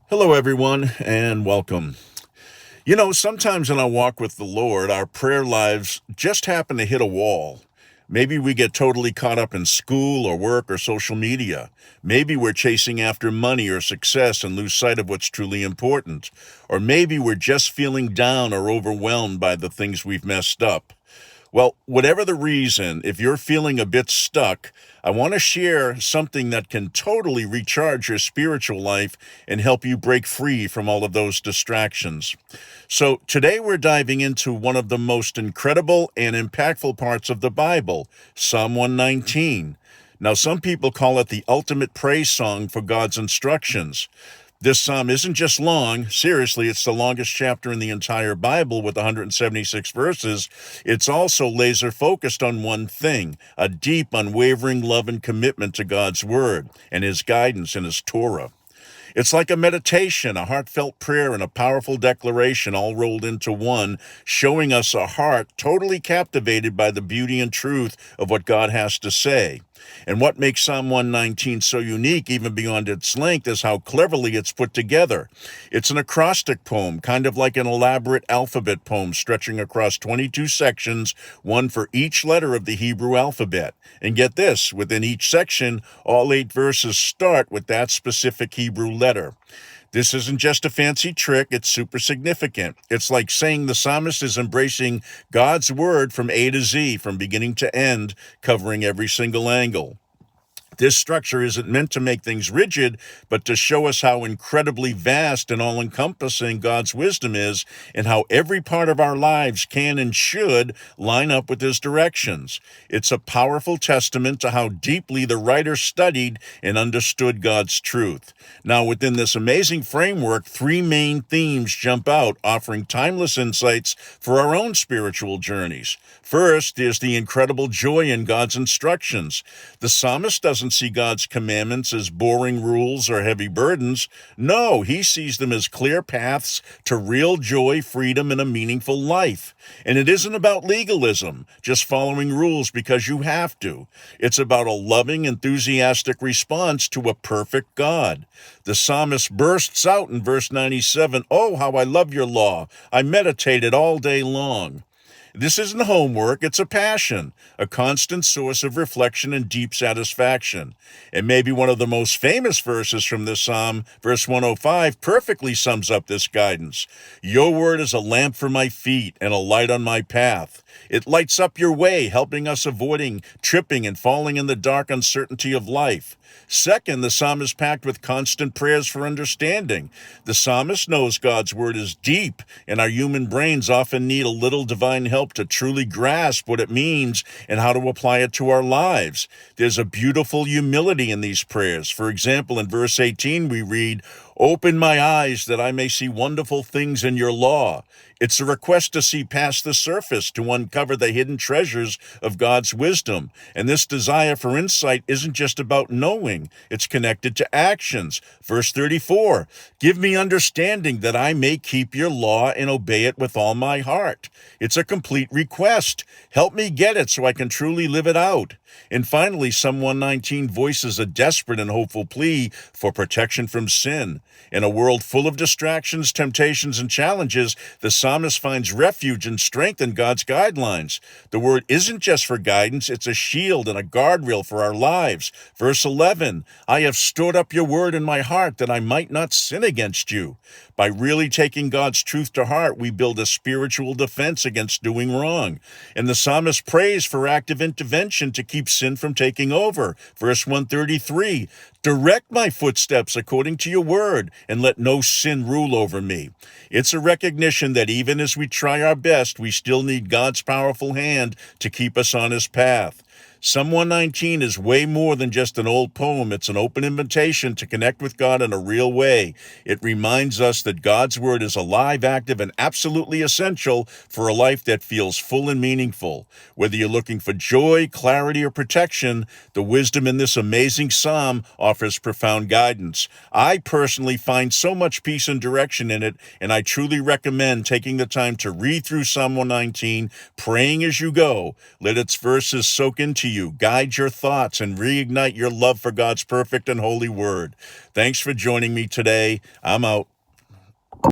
Hello, everyone, and welcome. Sometimes in our walk with the Lord, our prayer lives just happen to hit a wall. Maybe we get totally caught up in school or work or social media. Maybe we're chasing after money or success and lose sight of what's truly important. Or maybe we're just feeling down or overwhelmed by the things we've messed up. Well, whatever the reason, if you're feeling a bit stuck, I want to share something that can totally recharge your spiritual life and help you break free from all of those distractions. So, today we're diving into one of the most incredible and impactful parts of the Bible, Psalm 119. Now, some people call it the ultimate praise song for God's instructions. This psalm isn't just long. Seriously, it's the longest chapter in the entire Bible with 176 verses. It's also laser focused on one thing, a deep, unwavering love and commitment to God's word and his guidance in his Torah. It's like a meditation, a heartfelt prayer, and a powerful declaration all rolled into one, showing us a heart totally captivated by the beauty and truth of what God has to say. And what makes Psalm 119 so unique, even beyond its length, is how cleverly it's put together. It's an acrostic poem, kind of like an elaborate alphabet poem stretching across 22 sections, one for each letter of the Hebrew alphabet. And get this, within each section, all 8 verses start with that specific Hebrew letter. This isn't just a fancy trick, it's super significant. It's like saying the psalmist is embracing God's word from A to Z, from beginning to end, covering every single angle. This structure isn't meant to make things rigid, but to show us how incredibly vast and all-encompassing God's wisdom is, and how every part of our lives can and should line up with his directions. It's a powerful testament to how deeply the writer studied and understood God's truth. Now, within this amazing framework, 3 main themes jump out, offering timeless insights for our own spiritual journeys. First, there's the incredible joy in God's instructions. The psalmist doesn't see God's commandments as boring rules or heavy burdens. No, he sees them as clear paths to real joy, freedom, and a meaningful life. And it isn't about legalism, just following rules because you have to. It's about a loving, enthusiastic response to a perfect God. The psalmist bursts out in verse 97, "Oh, how I love your law. I meditate it all day long." This isn't homework, it's a passion, a constant source of reflection and deep satisfaction. And maybe one of the most famous verses from this psalm, verse 105, perfectly sums up this guidance. "Your word is a lamp for my feet and a light on my path. It lights up your way, helping us avoiding tripping and falling in the dark uncertainty of life." Second, the psalm is packed with constant prayers for understanding. The psalmist knows God's word is deep, and our human brains often need a little divine help to truly grasp what it means and how to apply it to our lives. There's a beautiful humility in these prayers. For example, in verse 18, we read, "Open my eyes that I may see wonderful things in your law." It's a request to see past the surface, to uncover the hidden treasures of God's wisdom. And this desire for insight isn't just about knowing, it's connected to actions. Verse 34, "Give me understanding that I may keep your law and obey it with all my heart." It's a complete request. Help me get it so I can truly live it out. And finally, Psalm 119 voices a desperate and hopeful plea for protection from sin. In a world full of distractions, temptations, and challenges, the psalmist finds refuge and strength in God's guidelines. The word isn't just for guidance, it's a shield and a guardrail for our lives. Verse 11, "I have stored up your word in my heart that I might not sin against you." By really taking God's truth to heart, we build a spiritual defense against doing wrong. And the psalmist prays for active intervention to keep sin from taking over. Verse 133, "Direct my footsteps according to your word, and let no sin rule over me." It's a recognition that even as we try our best, we still need God's powerful hand to keep us on his path. Psalm 119 is way more than just an old poem. It's an open invitation to connect with God in a real way. It reminds us that God's word is alive, active, and absolutely essential for a life that feels full and meaningful. Whether you're looking for joy, clarity, or protection, the wisdom in this amazing psalm offers profound guidance. I personally find so much peace and direction in it, and I truly recommend taking the time to read through Psalm 119, praying as you go. Let its verses soak into you, guide your thoughts, and reignite your love for God's perfect and holy word. Thanks for joining me today. I'm out.